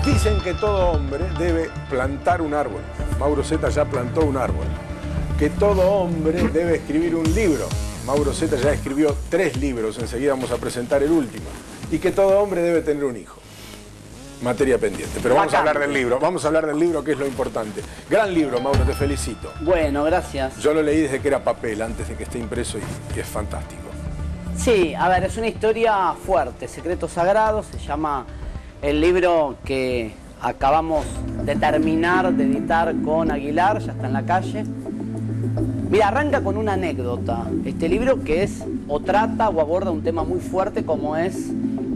Dicen que todo hombre debe plantar un árbol. Mauro Zeta ya plantó un árbol. Que todo hombre debe escribir un libro. Mauro Zeta ya escribió 3 libros, enseguida vamos a presentar el último. Y que todo hombre debe tener un hijo. Materia pendiente. Pero vamos a hablar del libro. Vamos a hablar del libro, que es lo importante. Gran libro, Mauro, te felicito. Bueno, gracias. Yo lo leí desde que era papel, antes de que esté impreso, y es fantástico. Sí, a ver, es una historia fuerte. Secretos Sagrados se llama el libro que acabamos de terminar de editar con Aguilar, ya está en la calle. Mira, arranca con una anécdota. Este libro que es o trata o aborda un tema muy fuerte como es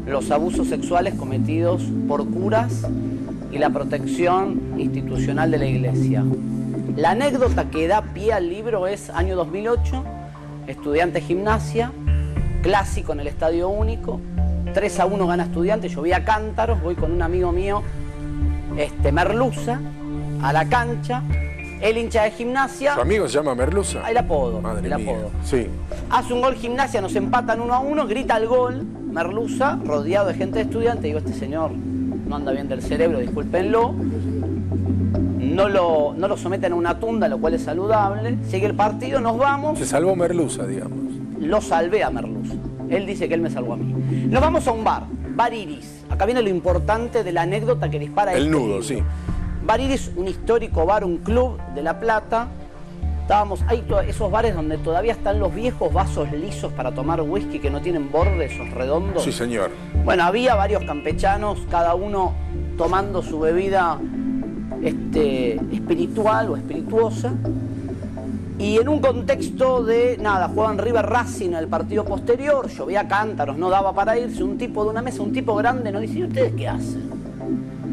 los abusos sexuales cometidos por curas y la protección institucional de la Iglesia. La anécdota que da pie al libro es año 2008, Estudiantes Gimnasia, clásico en el Estadio Único, 3-1 gana Estudiantes, yo voy a Cántaros, voy con un amigo mío, Merluza, a la cancha, el hincha de Gimnasia. ¿Su amigo se llama Merluza? El apodo. Madre el mía. apodo. Sí. Hace un gol Gimnasia, nos empatan 1-1, grita el gol, Merluza, rodeado de gente de Estudiantes. Digo, este señor no anda bien del cerebro, discúlpenlo. No lo someten a una tunda, lo cual es saludable. Sigue el partido, nos vamos. Se salvó Merluza, digamos. Lo salvé a Merluza. Él dice que él me salvó a mí. Nos vamos a un bar, Bar Iris. Acá viene lo importante de la anécdota que dispara el este nudo, libro. sí. Bar Iris, un histórico bar, un club de La Plata. Hay esos bares donde todavía están los viejos vasos lisos para tomar whisky que no tienen borde, esos redondos. Sí, señor. Bueno, había varios campechanos, cada uno tomando su bebida espiritual o espirituosa. Y en un contexto de, jugaban River Racing en el partido posterior, llovía Cántaros, no daba para irse, un tipo de una mesa, un tipo grande, nos dice, ¿y ustedes qué hacen?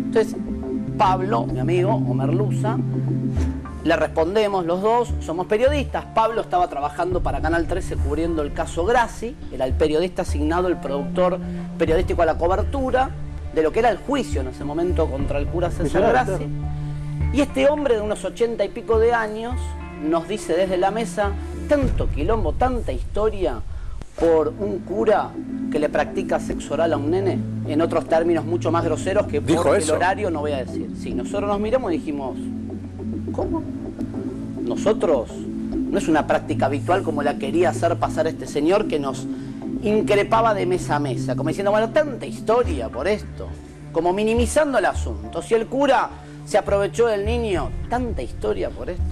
Entonces, Pablo, mi amigo, o Merluza, le respondemos los dos, somos periodistas. Pablo estaba trabajando para Canal 13 cubriendo el caso Grassi, era el periodista asignado, el productor periodístico a la cobertura de lo que era el juicio en ese momento contra el cura César Grassi. Y este hombre de unos 80 y pico de años nos dice desde la mesa, tanto quilombo, tanta historia por un cura que le practica sexo oral a un nene, en otros términos mucho más groseros que por el horario no voy a decir. Sí, nosotros nos miramos y dijimos, ¿cómo? Nosotros, no es una práctica habitual como la quería hacer pasar este señor que nos increpaba de mesa a mesa, como diciendo, bueno, tanta historia por esto, como minimizando el asunto. Si el cura se aprovechó del niño, tanta historia por esto.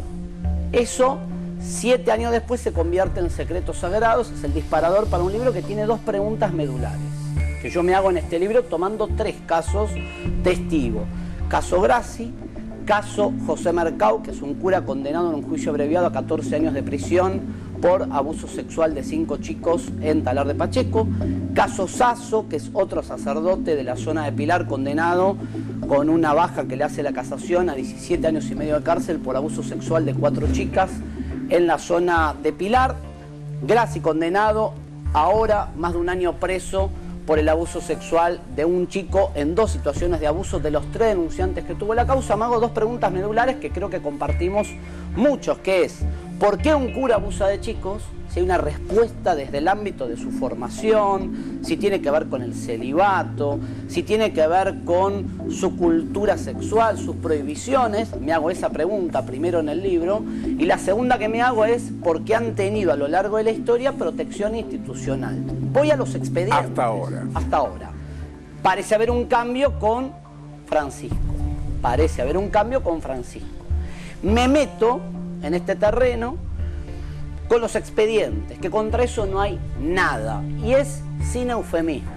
Eso, 7 años después, se convierte en Secretos Sagrados, es el disparador para un libro que tiene 2 preguntas medulares, que yo me hago en este libro tomando 3 casos testigos. Caso Grassi, caso José Mercado, que es un cura condenado en un juicio abreviado a 14 años de prisión por abuso sexual de 5 chicos en Talar de Pacheco. Caso Sasso, que es otro sacerdote de la zona de Pilar condenado con una baja que le hace la casación a 17 años y medio de cárcel por abuso sexual de 4 chicas en la zona de Pilar. Grassi condenado ahora más de 1 año preso por el abuso sexual de un chico en 2 situaciones de abuso de los 3 denunciantes que tuvo la causa. Me hago 2 preguntas medulares que creo que compartimos muchos, que es, ¿por qué un cura abusa de chicos? Si hay una respuesta desde el ámbito de su formación, si tiene que ver con el celibato, si tiene que ver con su cultura sexual, sus prohibiciones. Me hago esa pregunta primero en el libro. Y la segunda que me hago es por qué han tenido a lo largo de la historia protección institucional. Voy a los expedientes. Hasta ahora. Hasta ahora. Parece haber un cambio con Francisco. Parece haber un cambio con Francisco. Me meto en este terreno con los expedientes, que contra eso no hay nada, y es sin eufemismos.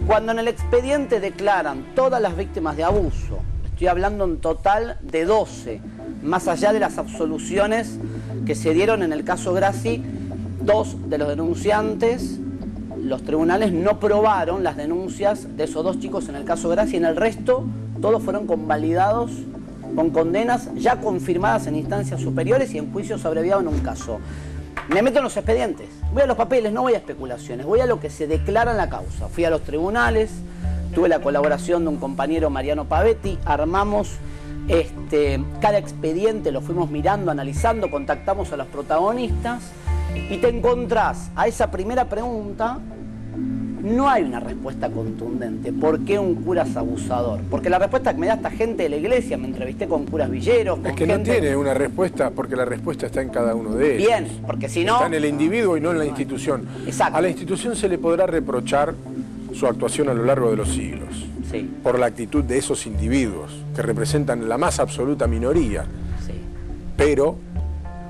Cuando en el expediente declaran todas las víctimas de abuso, estoy hablando en total de 12, más allá de las absoluciones que se dieron en el caso Grassi, 2 de los denunciantes, los tribunales no probaron las denuncias de esos 2 chicos en el caso Grassi, en el resto todos fueron convalidados con condenas ya confirmadas en instancias superiores y en juicios abreviados en un caso. Me meto en los expedientes, voy a los papeles, no voy a especulaciones, voy a lo que se declara en la causa. Fui a los tribunales, tuve la colaboración de un compañero, Mariano Pavetti, armamos cada expediente, lo fuimos mirando, analizando, contactamos a los protagonistas y te encontrás a esa primera pregunta no hay una respuesta contundente. ¿Por qué un cura es abusador? Porque la respuesta que me da esta gente de la iglesia, me entrevisté con curas villeros, con Es que gente... no tiene una respuesta, porque la respuesta está en cada uno de ellos. Bien, porque si no... Está en el individuo y no en la institución. Exacto. A la institución se le podrá reprochar su actuación a lo largo de los siglos. Sí. Por la actitud de esos individuos, que representan la más absoluta minoría. Sí. Pero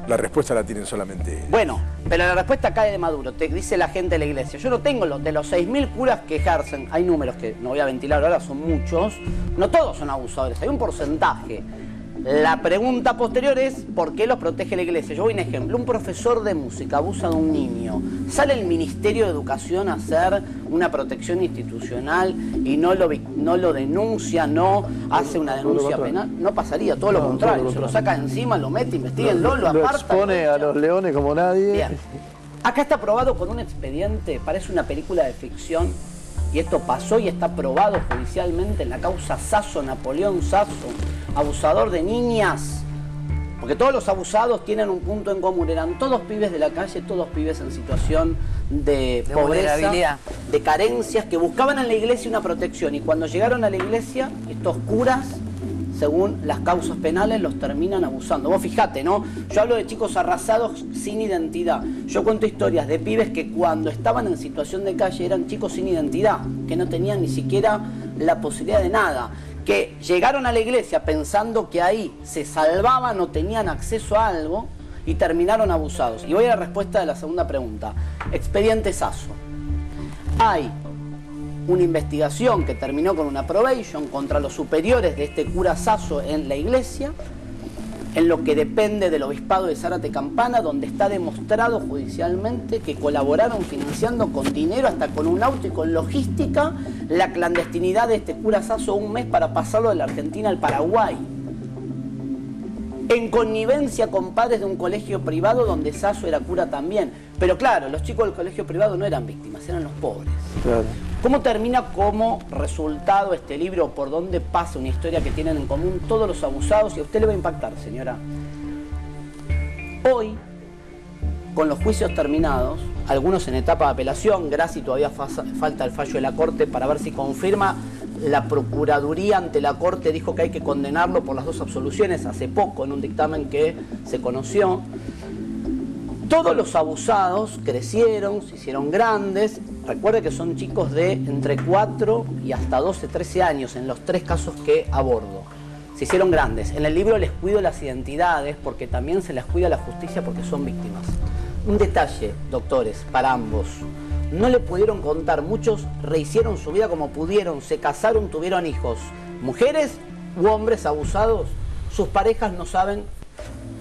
la respuesta la tienen solamente ellos. Bueno, pero la respuesta cae de Maduro, te dice la gente de la iglesia. Yo no tengo de los 6.000 curas que ejercen, hay números que no voy a ventilar ahora, son muchos, no todos son abusadores, hay un porcentaje. La pregunta posterior es, ¿por qué los protege la iglesia? Yo voy a un ejemplo, un profesor de música abusa de un niño, ¿sale el Ministerio de Educación a hacer una protección institucional y no lo denuncia, no hace una denuncia penal? No pasaría, todo lo contrario, se lo saca encima, lo mete, investiguenlo, lo aparta. Lo expone a los leones como nadie. Bien. Acá está probado con un expediente, parece una película de ficción, y esto pasó y está probado judicialmente en la causa Sasso, Napoleón Sasso, abusador de niñas, porque todos los abusados tienen un punto en común, eran todos pibes de la calle, todos pibes en situación de pobreza, de carencias, que buscaban en la iglesia una protección, y cuando llegaron a la iglesia, estos curas, según las causas penales, los terminan abusando. Vos fijate, ¿no? Yo hablo de chicos arrasados sin identidad. Yo cuento historias de pibes que cuando estaban en situación de calle eran chicos sin identidad, que no tenían ni siquiera la posibilidad de nada, que llegaron a la iglesia pensando que ahí se salvaban o tenían acceso a algo y terminaron abusados. Y voy a la respuesta de la segunda pregunta. Expediente Sasso. Hay una investigación que terminó con una probation contra los superiores de este cura Sasso en la iglesia, en lo que depende del obispado de Zárate Campana, donde está demostrado judicialmente que colaboraron financiando con dinero, hasta con un auto y con logística, la clandestinidad de este cura Sasso un mes para pasarlo de la Argentina al Paraguay. En connivencia con padres de un colegio privado donde Sasso era cura también. Pero claro, los chicos del colegio privado no eran víctimas, eran los pobres. Claro. ¿Cómo termina como resultado este libro? ¿Por dónde pasa una historia que tienen en común todos los abusados? Y a usted le va a impactar, señora. Hoy, con los juicios terminados, algunos en etapa de apelación, Graci todavía falta el fallo de la Corte para ver si confirma. La Procuraduría ante la Corte dijo que hay que condenarlo por las 2 absoluciones hace poco, en un dictamen que se conoció. Todos los abusados crecieron, se hicieron grandes. Recuerde que son chicos de entre 4 y hasta 12, 13 años en los 3 casos que abordo. Se hicieron grandes. En el libro les cuido las identidades porque también se les cuida la justicia porque son víctimas. Un detalle, doctores, para ambos. No le pudieron contar, muchos rehicieron su vida como pudieron, se casaron, tuvieron hijos. Mujeres u hombres abusados, sus parejas no saben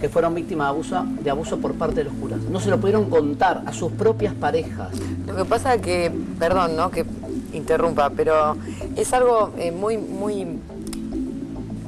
que fueron víctimas de abuso por parte de los curas. No se lo pudieron contar a sus propias parejas. Lo que pasa es que, perdón, ¿no?, que interrumpa, pero es algo muy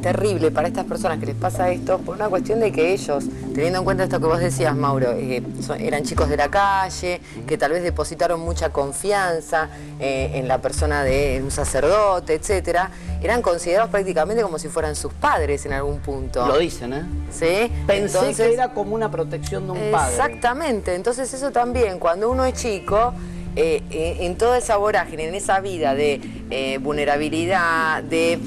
terrible para estas personas que les pasa esto, por una cuestión de que ellos, teniendo en cuenta esto que vos decías, Mauro, eran chicos de la calle, que tal vez depositaron mucha confianza en la persona de un sacerdote, etcétera, eran considerados prácticamente como si fueran sus padres en algún punto. Lo dicen, ¿eh? ¿Sí? Pensé entonces, que era como una protección de un padre. Exactamente, entonces eso también, cuando uno es chico, en toda esa vorágine, en esa vida de vulnerabilidad, de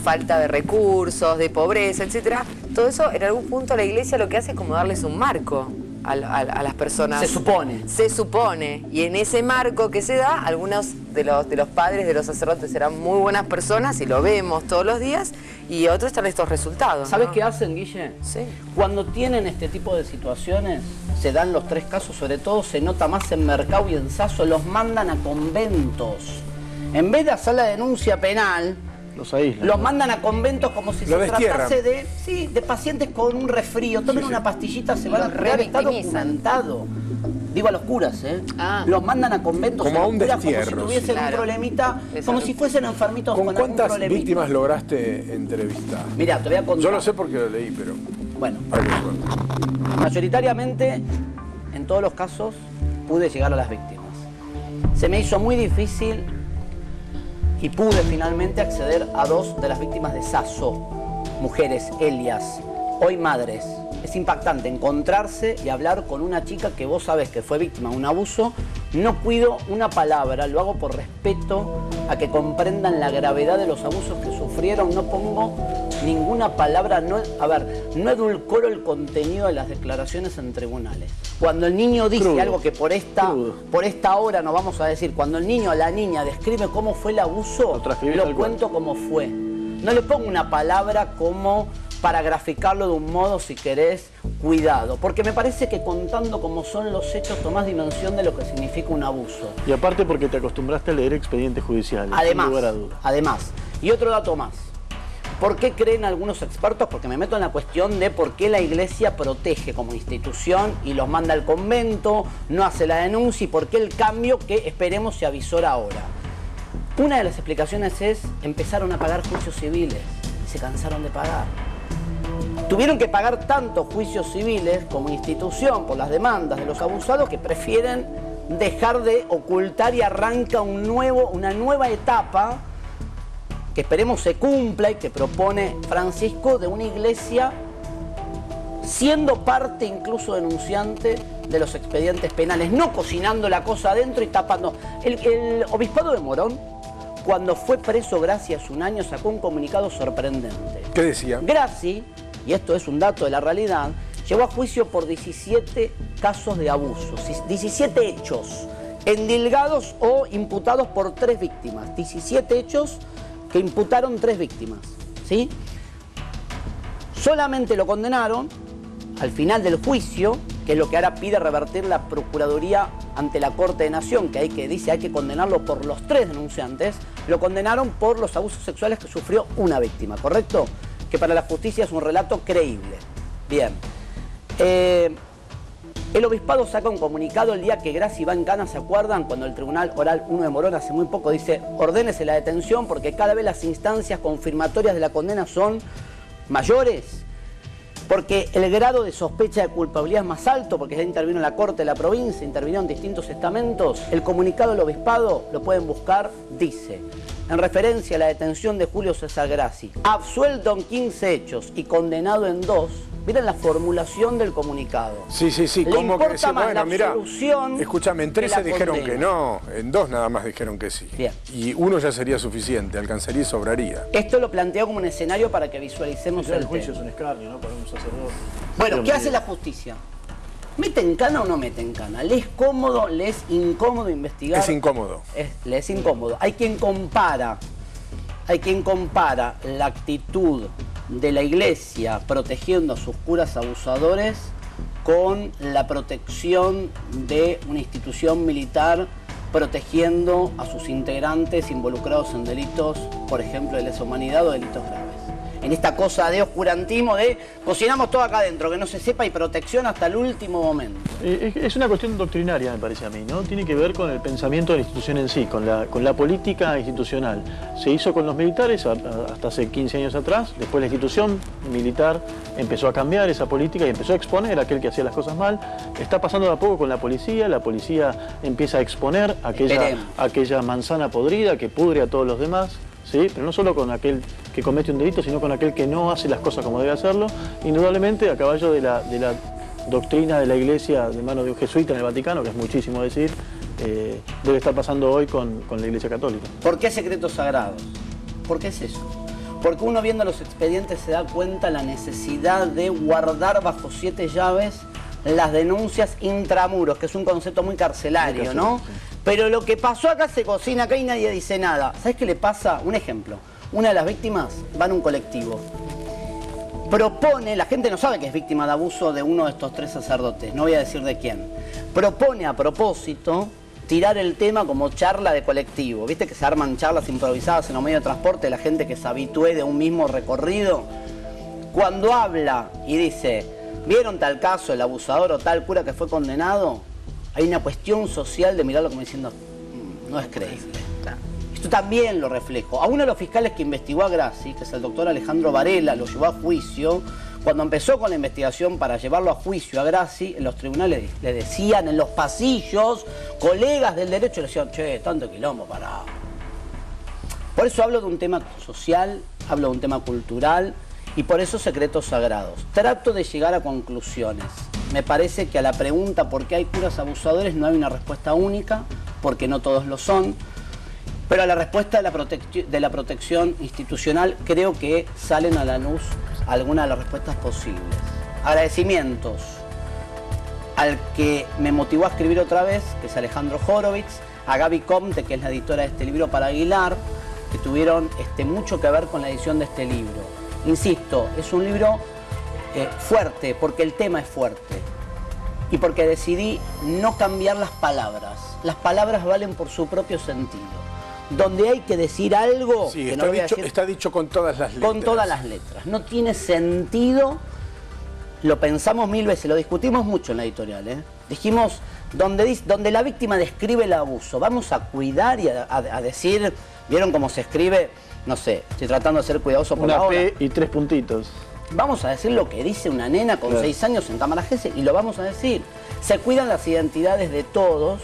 falta de recursos, de pobreza, etcétera, todo eso en algún punto la iglesia lo que hace es como darles un marco a las personas. Se supone. Se supone. Y en ese marco que se da, algunos de los padres, de los sacerdotes eran muy buenas personas y lo vemos todos los días, y otros están estos resultados. ¿Sabes ¿no? qué hacen, Guille? Sí. Cuando tienen este tipo de situaciones, se dan los 3 casos, sobre todo se nota más en Mercado y en Sasso, los mandan a conventos. En vez de hacer la denuncia penal, Los aíslan. los mandan a conventos como si se tratase de pacientes con un resfrío. Tomen una pastillita, se van a curar, está documentado. Digo a los curas, ¿eh? Los mandan a conventos como a un curas, destierro, como si tuviesen un problemita, como si fuesen enfermitos ¿Con con algún cuántas problemita. víctimas lograste entrevistar? Mirá, te voy a contar. Yo lo sé porque lo leí, pero... Bueno, para que suene. mayoritariamente, en todos los casos, pude llegar a las víctimas. Se me hizo muy difícil y pude finalmente acceder a 2 de las víctimas de Sasso, mujeres, Elias, hoy madres, es impactante encontrarse y hablar con una chica que vos sabés que fue víctima de un abuso. No cuido una palabra, lo hago por respeto a que comprendan la gravedad de los abusos que sufrieron. No pongo ninguna palabra, no edulcoro el contenido de las declaraciones en tribunales. Cuando el niño dice Crudo. algo que por esta hora no vamos a decir, cuando el niño o la niña describe cómo fue el abuso, lo cuento como fue. No le pongo una palabra como para graficarlo de un modo, si querés, cuidado. Porque me parece que contando cómo son los hechos tomás dimensión de lo que significa un abuso. Y aparte porque te acostumbraste a leer expedientes judiciales, sin lugar a dudas. Además, y otro dato más. ¿Por qué creen algunos expertos? Porque me meto en la cuestión de por qué la Iglesia protege como institución y los manda al convento, no hace la denuncia y por qué el cambio que esperemos se avisora ahora. Una de las explicaciones es empezaron a pagar juicios civiles y se cansaron de pagar. Tuvieron que pagar tantos juicios civiles como institución por las demandas de los abusados que prefieren dejar de ocultar y arranca una nueva etapa que esperemos se cumpla y que propone Francisco, de una iglesia siendo parte incluso denunciante de los expedientes penales, no cocinando la cosa adentro y tapando. El obispado de Morón, cuando fue preso Grassi hace un año, sacó un comunicado sorprendente. ¿Qué decía? Grassi, y esto es un dato de la realidad, llevó a juicio por 17 casos de abuso, 17 hechos, endilgados o imputados por 3 víctimas, 17 hechos que imputaron 3 víctimas, ¿sí? Solamente lo condenaron al final del juicio, que es lo que ahora pide revertir la Procuraduría ante la Corte de Nación, que hay que condenarlo por los 3 denunciantes, lo condenaron por los abusos sexuales que sufrió una víctima, ¿correcto? Que para la justicia es un relato creíble. Bien. El obispado saca un comunicado el día que Grassi va en cana, ¿se acuerdan? Cuando el Tribunal Oral 1 de Morón hace muy poco dice, ordénese la detención porque cada vez las instancias confirmatorias de la condena son mayores, porque el grado de sospecha de culpabilidad es más alto, porque ya intervino en la Corte de la provincia, intervinieron distintos estamentos. El comunicado del obispado, lo pueden buscar, dice, en referencia a la detención de Julio César Grassi, absuelto en 15 hechos y condenado en 2, miren la formulación del comunicado. Sí. Le ¿Cómo que importa más la absolución escúchame, en que la 13 dijeron condena. que no, en 2 nada más dijeron que sí. Bien. Y 1 ya sería suficiente, alcanzaría y sobraría. Esto lo planteo como un escenario para que visualicemos El el juicio es tema. un escarnio, ¿no? Para un sacerdote. Bueno, ¿qué hace la justicia? ¿Mete en cana o no mete en cana? ¿Le es cómodo, le es incómodo investigar? Es incómodo. Le es incómodo. Hay quien compara la actitud de la Iglesia protegiendo a sus curas abusadores con la protección de una institución militar protegiendo a sus integrantes involucrados en delitos, por ejemplo, de lesa humanidad o delitos graves. En esta cosa de oscurantismo, de cocinamos todo acá adentro, que no se sepa, y protección hasta el último momento. Es una cuestión doctrinaria, me parece a mí, ¿no? Tiene que ver con el pensamiento de la institución en sí, con la política institucional. Se hizo con los militares hasta hace 15 años atrás, después la institución militar empezó a cambiar esa política y empezó a exponer a aquel que hacía las cosas mal. Está pasando de a poco con la policía empieza a exponer aquella manzana podrida que pudre a todos los demás. ¿Sí? Pero no solo con aquel que comete un delito, sino con aquel que no hace las cosas como debe hacerlo, indudablemente a caballo de la doctrina de la Iglesia de mano de un jesuita en el Vaticano, que es muchísimo decir, debe estar pasando hoy con la Iglesia Católica. ¿Por qué secretos sagrados? ¿Por qué es eso? Porque uno viendo los expedientes se da cuenta la necesidad de guardar bajo 7 llaves las denuncias intramuros, que es un concepto muy carcelario, ¿no? Sí. Pero lo que pasó acá se cocina acá y nadie dice nada. ¿Sabes qué le pasa? Un ejemplo. Una de las víctimas va en un colectivo. Propone, la gente no sabe que es víctima de abuso de uno de estos 3 sacerdotes, no voy a decir de quién. Propone a propósito tirar el tema como charla de colectivo. ¿Viste que se arman charlas improvisadas en los medios de transporte de la gente que se habitúe de un mismo recorrido? Cuando habla y dice, ¿vieron tal caso, el abusador o tal cura que fue condenado? Hay una cuestión social de mirarlo como diciendo, no es creíble. Esto también lo reflejo. A uno de los fiscales que investigó a Grassi, que es el doctor Alejandro Varela, lo llevó a juicio. Cuando empezó con la investigación para llevarlo a juicio a Grassi, en los tribunales le decían en los pasillos, colegas del derecho le decían, che, tanto quilombo, pará. Por eso hablo de un tema social, hablo de un tema cultural y por eso secretos sagrados. Trato de llegar a conclusiones. Me parece que a la pregunta ¿por qué hay curas abusadores? No hay una respuesta única, porque no todos lo son. Pero a la respuesta de la protección institucional creo que salen a la luz algunas de las respuestas posibles. Agradecimientos al que me motivó a escribir otra vez, que es Alejandro Horowitz, a Gaby Comte, que es la editora de este libro para Aguilar, que tuvieron mucho que ver con la edición de este libro. Insisto, es un libro fuerte, porque el tema es fuerte y porque decidí no cambiar las palabras. Las palabras valen por su propio sentido. Donde hay que decir algo, sí, que no voy a decir, está dicho con todas las letras. con todas las letras. No tiene sentido, lo pensamos mil veces, lo discutimos mucho en la editorial, ¿eh? Dijimos, donde la víctima describe el abuso, vamos a cuidar y a decir, ¿vieron cómo se escribe? No sé, estoy tratando de ser cuidadoso por la hora. Una P y 3 puntitos. Vamos a decir lo que dice una nena con 6 años en cámara GS y lo vamos a decir. Se cuidan las identidades de todos.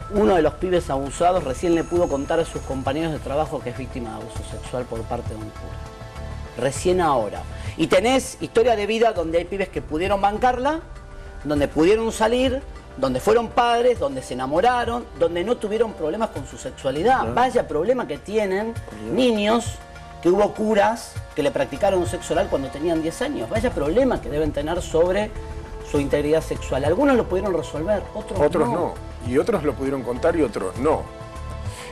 Uno de los pibes abusados recién le pudo contar a sus compañeros de trabajo que es víctima de abuso sexual por parte de un cura. Recién ahora. Y tenés historia de vida donde hay pibes que pudieron bancarla, donde pudieron salir, donde fueron padres, donde se enamoraron, donde no tuvieron problemas con su sexualidad. Vaya problema que tienen niños que hubo curas que le practicaron un sexo oral cuando tenían 10 años. Vaya problema que deben tener sobre su integridad sexual. Algunos lo pudieron resolver, otros no. Y otros lo pudieron contar y otros no.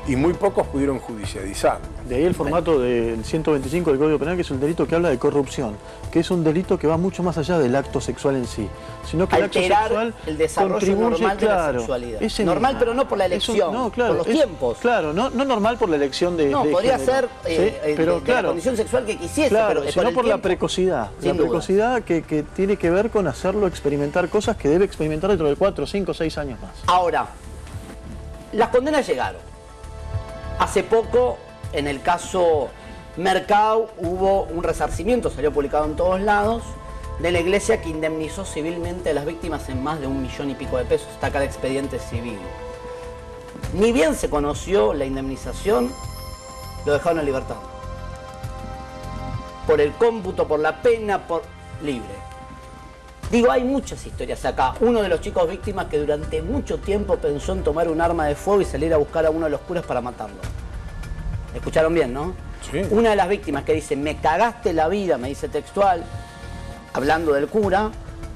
Y muy pocos pudieron judicializar. De ahí el formato del 125 del Código Penal, que es un delito que habla de corrupción, que es un delito que va mucho más allá del acto sexual en sí, sino que alterar el acto sexual el desarrollo normal de la sexualidad. Normal, pero no por la elección, por los tiempos. Claro, no normal por la elección de podría género, ser pero de la condición sexual que quisiese, claro, pero sino por la tiempo. precocidad. Sin la duda. precocidad que tiene que ver con hacerlo experimentar cosas que debe experimentar dentro de 4, 5, 6 años más. Ahora, las condenas llegaron. Hace poco, en el caso Mercado, hubo un resarcimiento, salió publicado en todos lados, de la iglesia que indemnizó civilmente a las víctimas en más de 1 millón y pico de pesos. Está acá el expediente civil. Ni bien se conoció la indemnización, lo dejaron en libertad. Por el cómputo, por la pena, por libre. Digo, hay muchas historias acá. Uno de los chicos víctimas que durante mucho tiempo pensó en tomar un arma de fuego y salir a buscar a uno de los curas para matarlo. ¿Escucharon bien, no? Sí. Una de las víctimas que dice, me cagaste la vida, me dice textual, hablando del cura,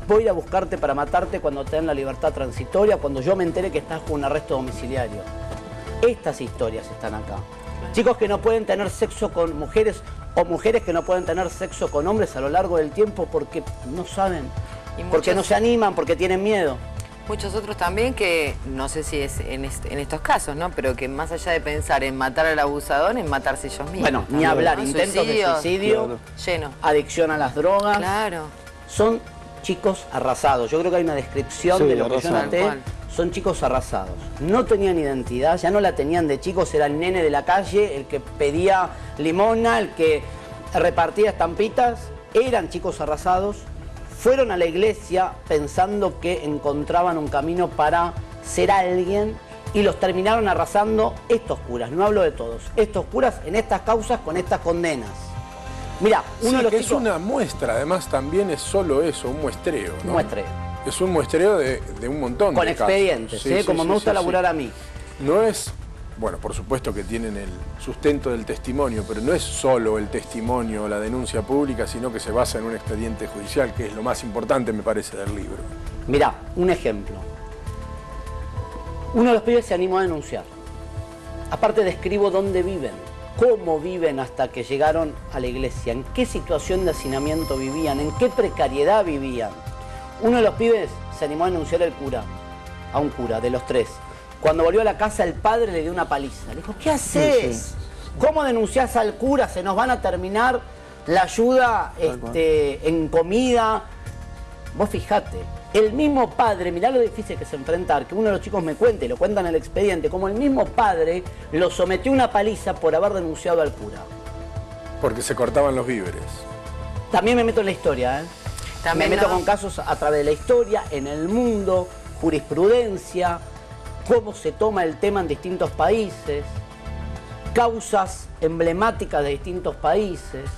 voy a ir a buscarte para matarte cuando te den la libertad transitoria, cuando yo me entere que estás con un arresto domiciliario. Estas historias están acá. Chicos que no pueden tener sexo con mujeres o mujeres que no pueden tener sexo con hombres a lo largo del tiempo porque no saben. Porque no se animan, porque tienen miedo. Muchos otros también que, no sé si es en estos casos, ¿no? Pero que más allá de pensar en matar al abusador, en matarse ellos mismos. Bueno, ni hablar, ¿no? Intentos de suicidio, claro. Lleno. Adicción a las drogas. Claro. Son chicos arrasados. Yo creo que hay una descripción de lo que yo noté. Son chicos arrasados. No tenían identidad, ya no la tenían de chicos, era el nene de la calle, el que pedía limona, el que repartía estampitas. Eran chicos arrasados. Fueron a la iglesia pensando que encontraban un camino para ser alguien y los terminaron arrasando estos curas, no hablo de todos, estos curas en estas causas con estas condenas. Mirá, uno de los que chicos... es una muestra, además también es solo eso, un muestreo, ¿no? Un muestreo. Es un muestreo de un montón con de casos. expedientes, Sí, como me gusta laburar a mí. No es... Bueno, por supuesto que tienen el sustento del testimonio, pero no es solo el testimonio o la denuncia pública, sino que se basa en un expediente judicial, que es lo más importante, me parece, del libro. Mirá, un ejemplo. Uno de los pibes se animó a denunciar. Aparte describo dónde viven, cómo viven hasta que llegaron a la iglesia, en qué situación de hacinamiento vivían, en qué precariedad vivían. Uno de los pibes se animó a denunciar al cura, a un cura, de los 3. Cuando volvió a la casa, el padre le dio una paliza. Le dijo, ¿qué haces? ¿Cómo denunciás al cura? Se nos van a terminar la ayuda en comida. Vos fijate, el mismo padre, mirá lo difícil que es enfrentar, que uno de los chicos me cuente, lo cuentan en el expediente, como el mismo padre lo sometió a una paliza por haber denunciado al cura. Porque se cortaban los víveres. También me meto en la historia, ¿eh? También me meto no. con casos a través de la historia, en el mundo, jurisprudencia, cómo se toma el tema en distintos países, causas emblemáticas de distintos países.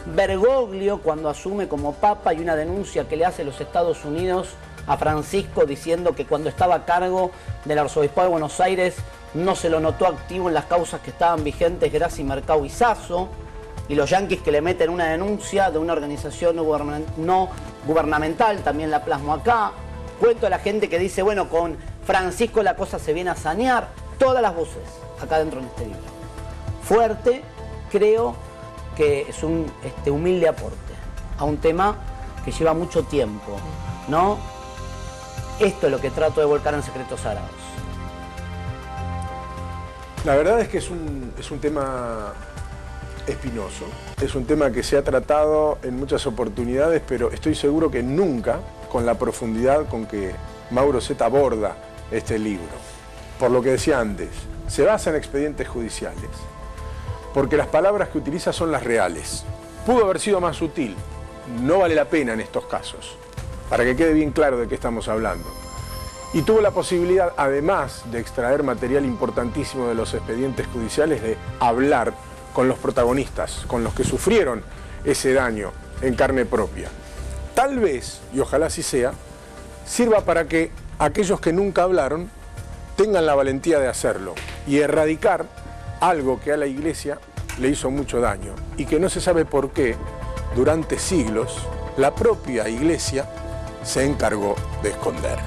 Bergoglio cuando asume como papa, y una denuncia que le hace los Estados Unidos a Francisco diciendo que cuando estaba a cargo del arzobispado de Buenos Aires no se lo notó activo en las causas que estaban vigentes, Graci, Mercado y Sasso, y los yanquis que le meten una denuncia de una organización no gubernamental, también la plasmo acá. Cuento a la gente que dice, bueno, con Francisco la cosa se viene a sanear. Todas las voces acá dentro en este libro. Fuerte, creo que es un humilde aporte a un tema que lleva mucho tiempo, ¿no? Esto es lo que trato de volcar en Secretos Sagrados. La verdad es que es un tema espinoso, es un tema que se ha tratado en muchas oportunidades, pero estoy seguro que nunca con la profundidad con que Mauro Zeta aborda este libro. Por lo que decía antes, se basa en expedientes judiciales, porque las palabras que utiliza son las reales. Pudo haber sido más sutil, no vale la pena en estos casos, para que quede bien claro de qué estamos hablando. Y tuvo la posibilidad, además de extraer material importantísimo de los expedientes judiciales, de hablar con los protagonistas, con los que sufrieron ese daño en carne propia. Tal vez, y ojalá así sea, sirva para que aquellos que nunca hablaron tengan la valentía de hacerlo y erradicar algo que a la Iglesia le hizo mucho daño y que no se sabe por qué, durante siglos, la propia Iglesia se encargó de esconder.